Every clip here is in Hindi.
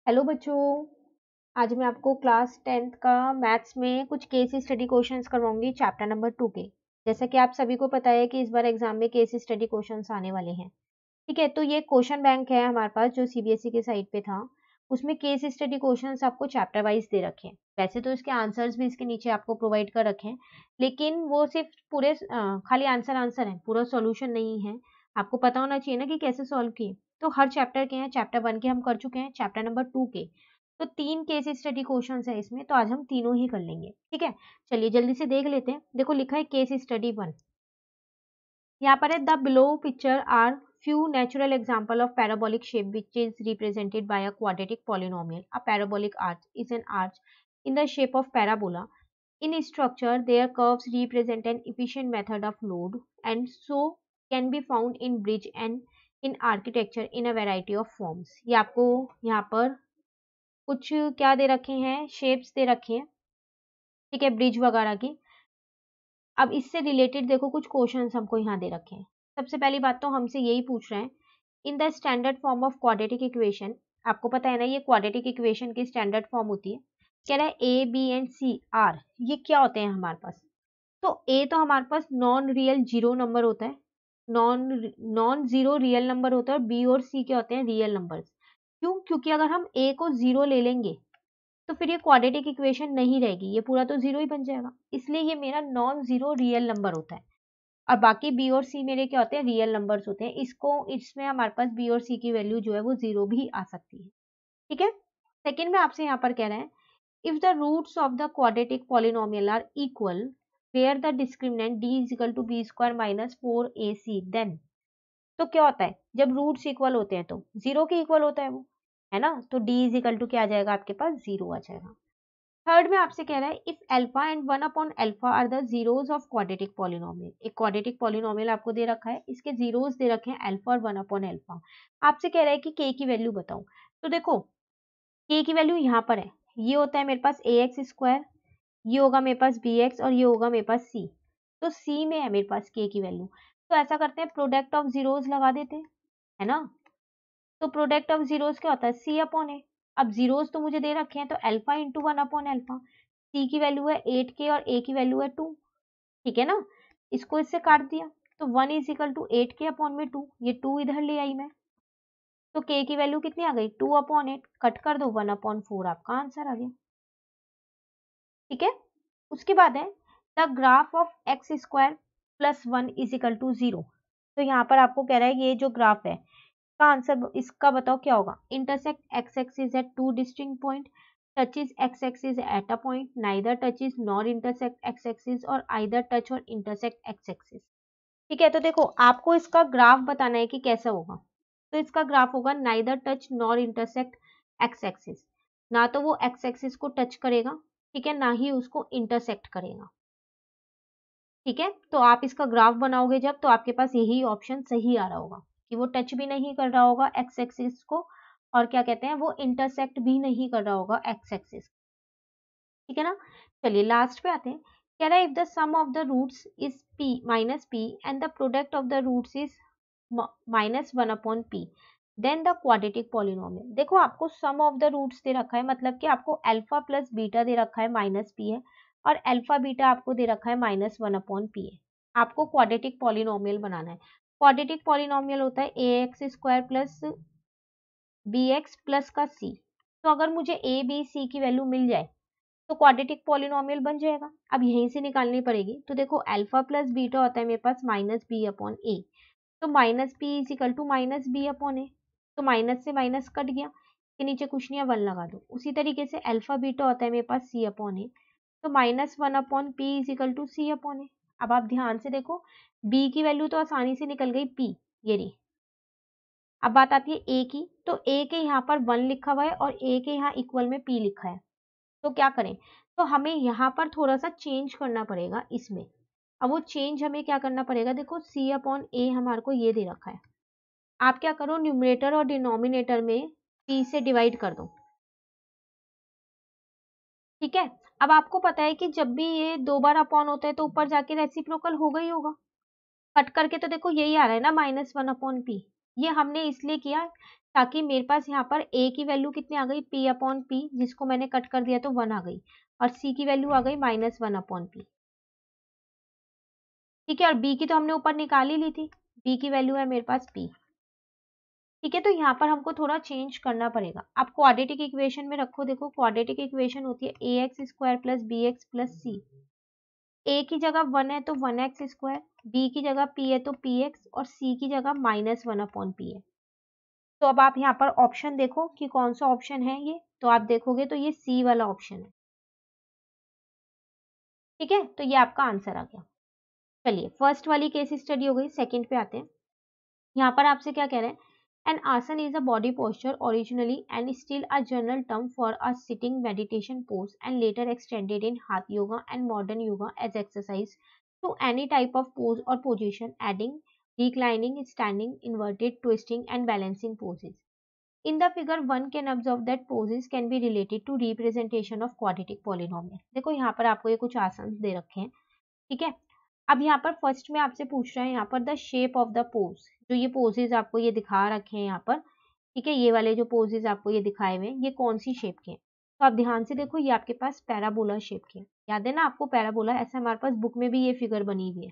हेलो बच्चों। आज मैं आपको क्लास 10th का मैथ्स में कुछ केस स्टडी क्वेश्चंस करवाऊंगी चैप्टर नंबर 2 के। जैसा कि आप सभी को पता है कि इस बार एग्जाम में केस स्टडी क्वेश्चंस आने वाले हैं। ठीक है, तो ये क्वेश्चन बैंक है हमारे पास जो सीबीएसई के साइट पे था। उसमें केस स्टडी क्वेश्चंस आपको चैप्टर वाइज दे रखे हैं। वैसे तो इसके आंसर्स भी इसके नीचे आपको प्रोवाइड कर रखे हैं, लेकिन वो सिर्फ पूरे खाली आंसर आंसर है, पूरा सॉल्यूशन नहीं है। आपको पता होना चाहिए ना कि कैसे सॉल्व किए। तो हर चैप्टर के हैं, चैप्टर 1 के हम कर चुके हैं, चैप्टर नंबर 2 के तो 3 केस स्टडी क्वेश्चंस है इसमें, तो आज हम तीनों ही कर लेंगे। ठीक है, चलिए जल्दी से देख लेते हैं। देखो लिखा है केस स्टडी 1। यहाँ पर है the below picture are few natural example of parabolic shape which is represented by a quadratic polynomial. A parabolic arch is an arch in the shape of parabola. In structure, their curves represent an efficient method of load and so can be found in bridge and in architecture in a variety of forms. ये आपको यहाँ पर कुछ क्या दे रखे हैं, शेप्स दे रखे हैं। ठीक है, ब्रिज वगैरह की। अब इससे रिलेटेड देखो कुछ क्वेश्चंस हमको यहाँ दे रखे हैं। सबसे पहली बात तो हमसे यही पूछ रहे हैं, in the standard form of quadratic equation. आपको पता है ना ये क्वाड्रेटिक इक्वेशन की स्टैंडर्ड फॉर्म होती है। कह रहा है A B and C are, ये क्या होते हैं हमारे पास। तो ए तो हमारे पास नॉन रियल जीरो नंबर होता है, non non zero real number होता है, और बी और सी क्या होते हैं, रियल नंबर्स। क्यों? क्योंकि अगर हम ए को जीरो ले लेंगे तो फिर ये क्वाड्रेटिक इक्वेशन नहीं रहेगी, ये पूरा तो जीरो ही बन जाएगा। इसलिए ये मेरा नॉन जीरो रियल नंबर होता है, और बाकी बी और सी मेरे क्या होते हैं, रियल नंबर्स होते हैं। इसमें हमारे पास बी और सी की वैल्यू जो है वो जीरो भी आ सकती है। ठीक है, सेकंड में आपसे यहाँ पर कह रहे हैं, if the roots of the quadratic polynomial are equal where the discriminant D is equal to B square minus 4ac, then. तो क्या होता है जब रूट्स इक्वल होते हैं तो जीरो के इक्वल होता है वो, है ना। तो डी इज इक्वल टू क्या आ जाएगा, आपके पास जीरो आ जाएगा। थर्ड में आपसे कह रहा है, if alpha and 1 upon alpha are the zeros of quadratic polynomial. एक क्वाड्रेटिक पॉलिनोमियल आपको दे रखा है, इसके जीरोस दे रखे हैं अल्फा और 1 अपॉन अल्फा। आपसे कह रहा है कि के की वैल्यू बताओ। तो देखो के की वैल्यू यहाँ पर है, ये होता है मेरे पास ए एक्स स्क्वायर, ये होगा मेरे पास बी एक्स, और ये होगा मेरे पास सी। तो सी में है मेरे पास के की वैल्यू। तो ऐसा करते हैं, प्रोडक्ट ऑफ जीरोस लगा देते हैं, है ना। तो प्रोडक्ट ऑफ जीरोस क्या होता है, सी अपॉन ए। अब जीरोस तो मुझे दे रखे हैं, तो अल्फा इंटू 1 अपॉन अल्फा। सी की वैल्यू है 8k और ए की वैल्यू है 2। ठीक है ना, इसको इससे काट दिया, तो 1 is equal to 8k upon में 2, ये 2 इधर ले आई मैं। तो k की वैल्यू कितनी आ गई, 2 अपॉन 8, कट कर दो 1 अपॉन 4, आपका आंसर आ गया। ठीक है, उसके बाद है the graph of X square plus 1 is equal to 0। तो यहाँ पर आपको कह रहा है ये जो ग्राफ है का आंसर इसका बताओ क्या होगा। Intersect x axis at two distinct point, touches x axis at a point, neither touches nor intersect x axis, और either touch और intersect x axis। ठीक है, तो देखो आपको इसका ग्राफ बताना है कि कैसा होगा। तो इसका ग्राफ होगा neither touch nor intersect x axis, ना तो वो x axis को टच करेगा, ठीक है, ना ही उसको इंटरसेक्ट करेगा। ठीक है, तो आप इसका ग्राफ बनाओगे जब, तो आपके पास यही ऑप्शन सही आ रहा होगा कि वो टच भी नहीं कर रहा होगा एक्स एक्सिस को, और क्या कहते हैं वो इंटरसेक्ट भी नहीं कर रहा होगा एक्स एक्सिस। ठीक है ना, चलिए लास्ट पे आते हैं। कह रहा है if the sum of the roots is p minus P and the product of the roots is minus 1 upon P, then the quadratic polynomial. देखो आपको सम ऑफ द रूट्स दे रखा है, मतलब कि आपको अल्फा प्लस बीटा दे रखा है माइनस पी है, और अल्फा बीटा आपको दे रखा है माइनस 1 अपॉन पी है। आपको क्वाड्रेटिक पॉलिनोमियल बनाना है। क्वाड्रेटिक पॉलिनोमियल होता है A X square plus B X plus का सी। तो अगर मुझे ए बी सी की वैल्यू मिल जाए तो क्वाड्रेटिक पॉलिनोमियल बन जाएगा। अब यहीं से निकालनी पड़ेगी। तो देखो अल्फा प्लस बीटा होता है मेरे पास माइनस बी अपॉन ए, तो minus B is equal to minus B upon A. तो माइनस से माइनस कट गया, के नीचे कुछ नहीं है, 1 लगा दो। उसी तरीके से अल्फा बीटा होता है मेरे पास सी अपॉन ए, तो minus 1 upon P is equal to C upon A. अब आप ध्यान से देखो, बी की वैल्यू तो आसानी से निकल गई, पी ये रही। अब बात आती है ए की, तो ए के यहाँ पर 1 लिखा हुआ है और ए के यहाँ इक्वल में पी लिखा है। तो क्या करें, तो हमें यहाँ पर थोड़ा सा चेंज करना पड़ेगा इसमें। अब वो चेंज हमें क्या करना पड़ेगा, देखो सी अपॉन ए हमारे को ये दे रखा है। आप क्या करो, न्यूमरेटर और डिनोमिनेटर में पी से डिवाइड कर दो। ठीक है, अब आपको पता है कि जब भी ये 2 बार अपॉन होता है तो ऊपर जाके रेसिप्रोकल होगा ही होगा। कट करके तो देखो यही आ रहा है ना, माइनस 1 अपॉन पी। ये हमने इसलिए किया ताकि मेरे पास यहाँ पर a की वैल्यू कितनी आ गई, p अपॉन p, जिसको मैंने कट कर दिया तो 1 आ गई, और c की वैल्यू आ गई -1 अपॉन p। ठीक है, और b की तो हमने ऊपर निकाल ही ली थी, b की वैल्यू है मेरे पास p। ठीक है, तो यहाँ पर हमको थोड़ा चेंज करना पड़ेगा। आप क्वाड्रेटिक इक्वेशन में रखो, देखो क्वाड्रेटिक इक्वेशन होती है ax² plus bx plus c। a की जगह 1 है तो 1x², b की जगह p है तो px, और c की जगह -1 अपॉन p है। तो अब आप यहाँ पर ऑप्शन देखो कि कौन सा ऑप्शन है ये, तो आप देखोगे तो ये सी वाला ऑप्शन है। ठीक है, तो ये आपका आंसर आ गया। चलिए, फर्स्ट वाली केस स्टडी हो गई, सेकंड पे आते हैं। यहाँ पर आपसे क्या कह रहे हैं, an asana is a body posture originally and still a general term for a sitting meditation pose and later extended in hatha yoga and modern yoga as exercise to any type of pose और position adding reclining, standing, inverted, twisting and balancing poses. In the figure, one can observe that poses can be related to representation of quadratic polynomial. देखो यहाँ पर आपको ये कुछ आसन दे रखे हैं, ठीक है। अब यहाँ पर फर्स्ट में आपसे पूछ रहा है यहाँ पर the shape of the pose, जो ये पोजेज आपको ये दिखा रखे हैं यहाँ पर, ठीक है, ये वाले जो पोजेज आपको ये दिखाए हुए हैं, ये कौन सी शेप के हैं। तो आप ध्यान से देखो, ये आपके पास पैराबोला शेप के हैं, याद है ना आपको पैराबोला, ऐसे हमारे पास बुक में भी ये फिगर बनी हुई है।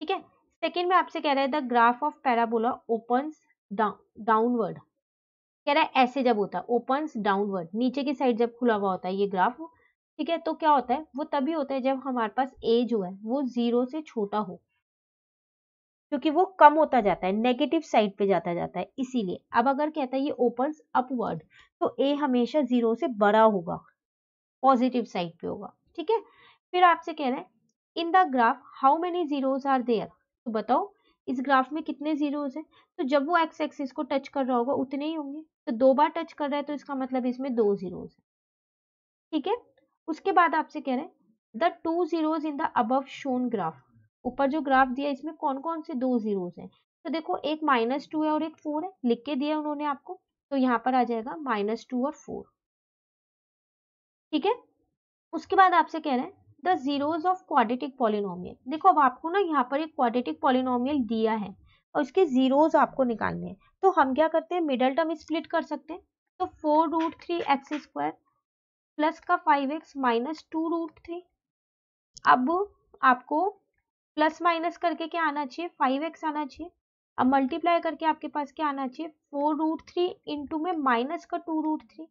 ठीक है, सेकेंड में आपसे कह रहा है the graph of parabola opens downward, कह रहा है ऐसे जब होता है ओपन्स डाउनवर्ड, नीचे की साइड जब खुला हुआ होता है ये ग्राफ, ठीक है, तो क्या होता है, वो तभी होता है जब हमारे पास ए जो है वो 0 से छोटा हो, क्योंकि वो कम होता जाता है, नेगेटिव साइड पे जाता जाता है, इसीलिए। अब अगर कहता है ये ओपन्स अपवर्ड, तो ए हमेशा 0 से बड़ा होगा, पॉजिटिव साइड पे होगा। ठीक है, फिर आपसे कह रहे हैं in the graph how many zeros are there, तो बताओ इस ग्राफ में कितने जीरोज हैं। तो जब वो एक्स एक्सिस को टच कर रहा होगा उतने ही होंगे, तो 2 बार टच कर रहा है तो इसका मतलब इसमें 2 जीरोज है। ठीक है, उसके बाद आपसे कह रहे हैं the 2 zeros in the above shown graph, ऊपर जो ग्राफ दिया इसमें कौन कौन से 2 जीरोज हैं। तो देखो एक -2 है और एक 4 है, लिख के दिया उन्होंने आपको, तो यहाँ पर आ जाएगा -2 और 4। ठीक है, उसके बाद आपसे कह रहे हैं the zeros of quadratic polynomial, देखो अब आपको ना यहाँ पर एक क्वाड्रेटिक पॉलिनोमियल दिया है और इसके जीरोज आपको निकालने हैं, तो हम क्या करते हैं, मिडल टर्म स्प्लिट कर सकते हैं। तो 4√3x² प्लस का 5x माइनस 2√3, अब आपको प्लस माइनस करके क्या आना चाहिए, 5x आना चाहिए। अब मल्टीप्लाई करके आपके पास क्या आना चाहिए, 4√3 इंटू में माइनस का 2√3,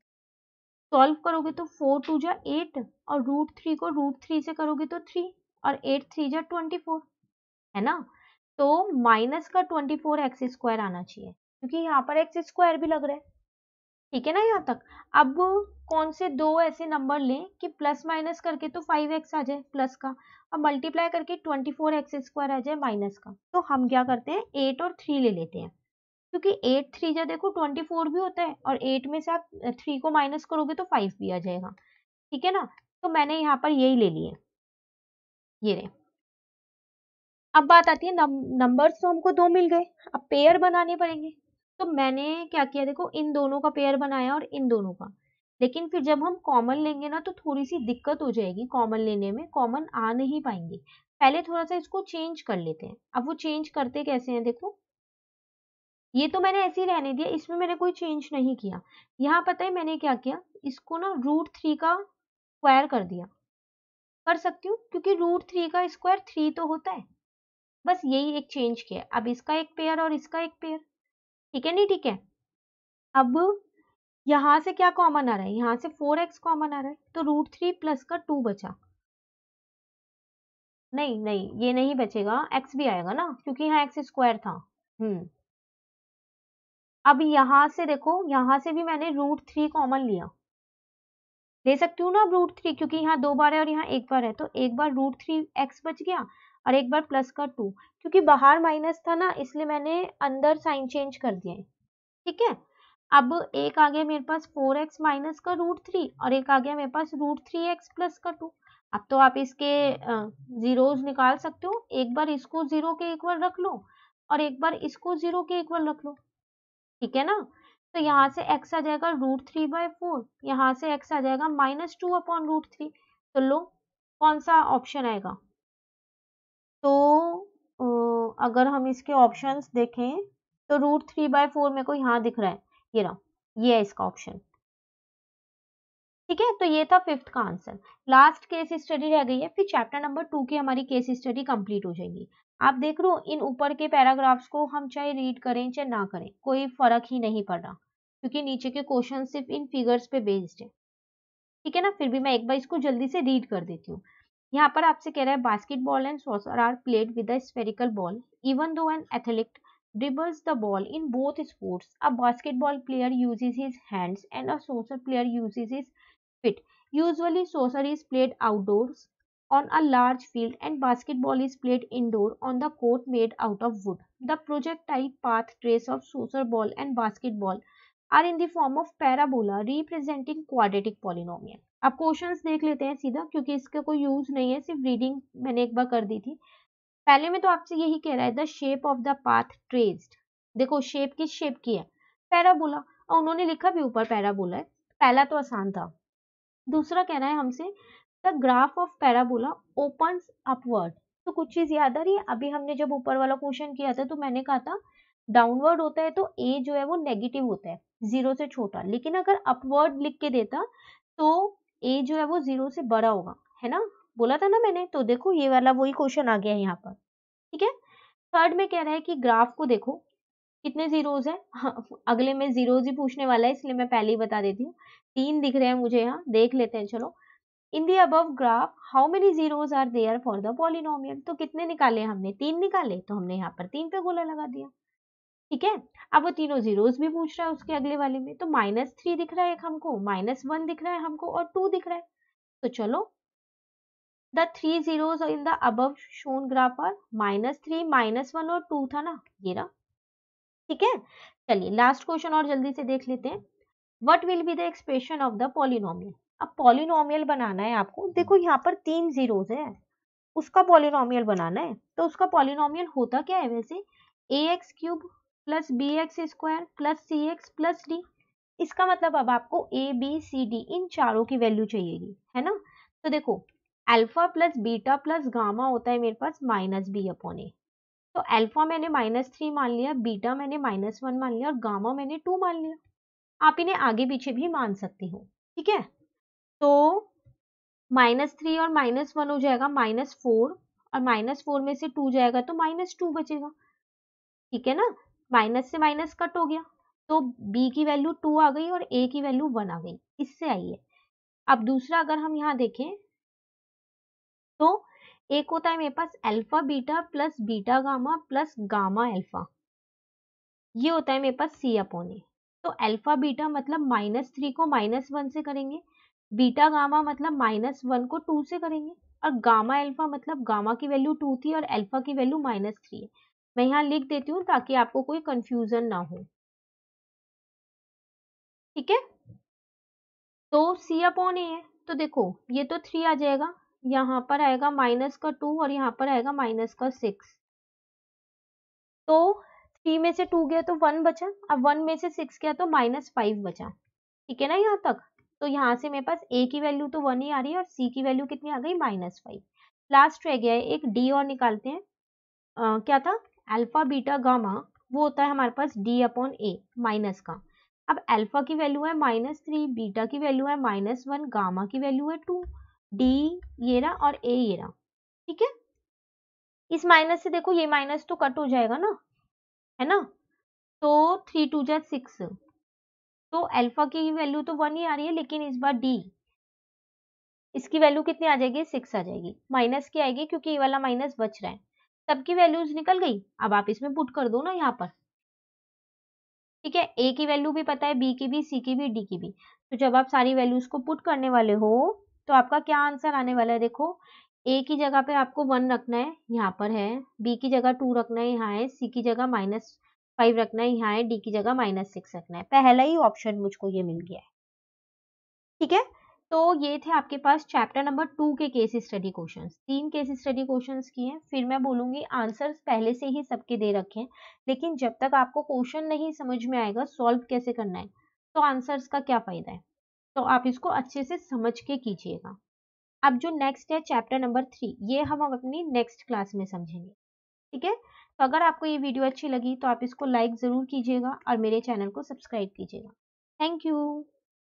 सॉल्व करोगे तो 4 2 जा 8, और √3 को √3 से करोगे तो 3, और 8 3 जा 24, है ना। तो माइनस का 24x² आना चाहिए, क्योंकि यहाँ पर x² भी लग रहा है। ठीक है ना यहाँ तक। अब कौन से दो ऐसे नंबर लें कि प्लस माइनस करके तो 5x आ जाए प्लस का, और मल्टीप्लाई करके 24x² आ जाए माइनस का। तो हम क्या करते हैं, 8 और 3 ले लेते हैं, क्योंकि 8 3 जा देखो 24 भी होता है, और 8 में से आप 3 को माइनस करोगे तो 5 भी आ जाएगा। ठीक है ना, तो मैंने यहाँ पर यही ले लिए, ये रहे। अब बात आती है नंबर्स, तो हमको 2 मिल गए, अब पेयर बनाने पड़ेंगे। तो मैंने क्या किया, देखो इन दोनों का पेयर बनाया और इन दोनों का, लेकिन फिर जब हम कॉमन लेंगे ना तो थोड़ी सी दिक्कत हो जाएगी, कॉमन लेने में कॉमन आ नहीं पाएंगे। पहले थोड़ा सा इसको चेंज कर लेते हैं। अब वो चेंज करते कैसे हैं, देखो ये तो मैंने ऐसे ही रहने दिया, इसमें मैंने कोई चेंज नहीं किया। यहाँ पता है मैंने क्या किया, इसको ना √3 का स्क्वायर कर दिया, कर सकती हूँ क्योंकि √3 का स्क्वायर 3 तो होता है, बस यही एक चेंज किया। अब इसका एक पेयर और इसका एक पेयर, ठीक है नहीं, ठीक है। अब यहाँ से क्या कॉमन आ रहा है, यहाँ से 4x कॉमन आ रहा है, तो √3 प्लस का 2 बचा। नहीं नहीं, ये नहीं बचेगा, x भी आएगा ना, क्योंकि यहाँ x² था। अब यहाँ से देखो, यहाँ से भी मैंने √3 कॉमन लिया, ले सकती हूँ ना अब √3, क्योंकि यहाँ 2 बार है और यहाँ 1 बार है, तो एक बार √3x बच गया और एक बार प्लस का 2, क्योंकि बाहर माइनस था ना इसलिए मैंने अंदर साइन चेंज कर दिया है। ठीक है, अब एक आ गया मेरे पास 4x माइनस का √3, और एक आ गया मेरे पास √3x प्लस का 2। अब तो आप इसके जीरोज निकाल सकते हो, एक बार इसको 0 के इक्वल रख लो और एक बार इसको 0 के इक्वल रख लो, ठीक है ना। तो यहाँ से x आ जाएगा √3/4, यहाँ से x आ जाएगा -2 अपॉन √3। तो लो कौन सा ऑप्शन आएगा, तो अगर हम इसके ऑप्शंस देखें तो √3/4 मेरे को यहाँ दिख रहा है, ये रहा, ये है इसका ऑप्शन। ठीक है, तो ये था 5th का आंसर। लास्ट केस स्टडी रह गई है, फिर चैप्टर नंबर 2 की हमारी केस स्टडी कंप्लीट हो जाएगी। आप देख रहे हो इन ऊपर के पैराग्राफ्स को हम चाहे रीड करें चाहे ना करें, कोई फर्क ही नहीं पड़ रहा, क्योंकि नीचे के क्वेश्चन सिर्फ इन फिगर्स पे बेस्ड है। ठीक है ना, फिर भी मैं एक बार इसको जल्दी से रीड कर देती हूँ। यहाँ पर आपसे कह रहा है basketball and soccer are played with a spherical ball even though an athlete dribbles the ball in both sports. A basketball player uses his hands and a soccer player uses his feet. Usually soccer is played outdoors on a large field and basketball is played indoor on the court made out of wood. The projectile path trace of soccer ball and basketball are in the form of parabola representing quadratic polynomial. अब क्वेश्चंस देख लेते हैं सीधा, क्योंकि इसका कोई यूज नहीं है, सिर्फ रीडिंग मैंने एक बार कर दी थी। पहले में तो आपसे यही कह रहा है the shape of the path traced. देखो शेप किस शेप की है, पैराबोला, और उन्होंने लिखा भी ऊपर पैराबोला है, पहला तो आसान था। दूसरा कह रहा है हमसे the graph of parabola opens upward. तो कुछ चीज याद आ रही है, अभी हमने जब ऊपर वाला क्वेश्चन किया था तो मैंने कहा था डाउनवर्ड होता है तो ए जो है वो नेगेटिव होता है, 0 से छोटा, लेकिन अगर अपवर्ड लिख के देता तो ए जो है वो 0 से बड़ा होगा, है ना, बोला था ना मैंने। तो देखो ये वाला वही क्वेश्चन आ गया है यहाँ पर। ठीक है, थर्ड में कह रहा है कि ग्राफ को देखो कितने जीरोज है, अगले में जीरोज ही पूछने वाला है, इसलिए मैं पहले ही बता देती हूँ। 3 दिख रहे हैं मुझे यहाँ, देख लेते हैं चलो। In the above graph how many zeros are there for the polynomial. तो कितने निकाले हमने, 3 निकाले, तो हमने यहाँ पर 3 पे गोला लगा दिया। ठीक है, अब वो तीनों जीरोज भी पूछ रहा है उसके अगले वाले में, तो -3 दिख रहा है एक हमको, -1 दिख रहा है हमको, और 2 दिख रहा है। तो चलो the 3 zeros in the above shown graph are -3, -1 और 2 था ना, ये रहा। ठीक है, चलिए लास्ट क्वेश्चन और जल्दी से देख लेते हैं। What will be the expression of the polynomial? अब पॉलिनोमियल बनाना है आपको। देखो यहाँ पर 3 जीरोस है, उसका पॉलिनोमियल बनाना है, तो उसका पॉलिनोमियल होता क्या है वैसे, ax³ plus bx² plus cx plus d। इसका मतलब अब आपको a b c d इन चारों की वैल्यू चाहिएगी, है ना। तो देखो alpha plus beta plus gamma होता है मेरे पास -b/a। तो अल्फा मैंने -3 मान लिया, बीटा मैंने -1 मान लिया और गामा मैंने 2 मान लिया। आप इन्हें आगे पीछे भी मान सकती हो। ठीक है, तो -3 और -1 हो जाएगा -4, और -4 में से 2 जाएगा तो -2 बचेगा। ठीक है ना, माइनस से माइनस कट हो गया, तो b की वैल्यू 2 आ गई और a की वैल्यू 1 आ गई, इससे आई है। अब दूसरा अगर हम यहाँ देखें तो एक होता है मेरे पास alpha beta plus beta gamma plus gamma alpha, ये होता है मेरे पास C/A। तो अल्फा बीटा मतलब -3 को -1 से करेंगे, बीटा गामा मतलब -1 को 2 से करेंगे, और गामा अल्फा मतलब गामा की वैल्यू 2 थी और अल्फा की वैल्यू -3 है। मैं यहाँ लिख देती हूँ ताकि आपको कोई कंफ्यूजन ना हो। ठीक है, तो C/A है, तो देखो ये तो 3 आ जाएगा, यहाँ पर आएगा -2 और यहाँ पर आएगा -6। तो 3 में से 2 गया तो 1 बचा, अब 1 में से 6 गया तो -5 बचा। ठीक है ना यहाँ तक। तो यहाँ से मेरे पास a की वैल्यू तो 1 ही आ रही है और c की वैल्यू कितनी आ गई, -5। लास्ट रह गया है एक d और निकालते हैं। क्या था, अल्फा बीटा गामा, वो होता है हमारे पास d/a माइनस का। अब अल्फा की वैल्यू है -3, बीटा की वैल्यू है -1, गामा की वैल्यू है 2, d ये रहा और a ये रहा। ठीक है, इस माइनस से देखो ये माइनस तो कट हो जाएगा ना, है ना। तो 3 2 जा 6, तो अल्फा की वैल्यू तो 1 ही आ रही है, लेकिन इस बार d इसकी वैल्यू कितनी आ जाएगी, 6 आ जाएगी, माइनस की आएगी क्योंकि ये वाला माइनस बच रहा है। सबकी वैल्यूज निकल गई, अब आप इसमें पुट कर दो ना यहाँ पर। ठीक है, a की वैल्यू भी पता है, b की भी, c की भी, d की भी। तो जब आप सारी वैल्यूज को पुट करने वाले हो तो आपका क्या आंसर आने वाला है, देखो a की जगह पे आपको 1 रखना है, यहाँ पर है, b की जगह 2 रखना है, यहाँ है, c की जगह -5 रखना है, यहाँ है, d की जगह -6 रखना है। पहला ही ऑप्शन मुझको ये मिल गया है। ठीक है, तो ये थे आपके पास चैप्टर नंबर 2 के case study questions. 3 case study questions किए हैं, फिर मैं बोलूंगी आंसर्स पहले से ही सबके दे रखे हैं, लेकिन जब तक आपको क्वेश्चन नहीं समझ में आएगा सॉल्व कैसे करना है तो आंसर्स का क्या फायदा है। तो आप इसको अच्छे से समझ के कीजिएगा। अब जो नेक्स्ट है चैप्टर नंबर 3, ये हम अपनी नेक्स्ट क्लास में समझेंगे। ठीक है, तो अगर आपको ये वीडियो अच्छी लगी तो आप इसको लाइक ज़रूर कीजिएगा और मेरे चैनल को सब्सक्राइब कीजिएगा। Thank you.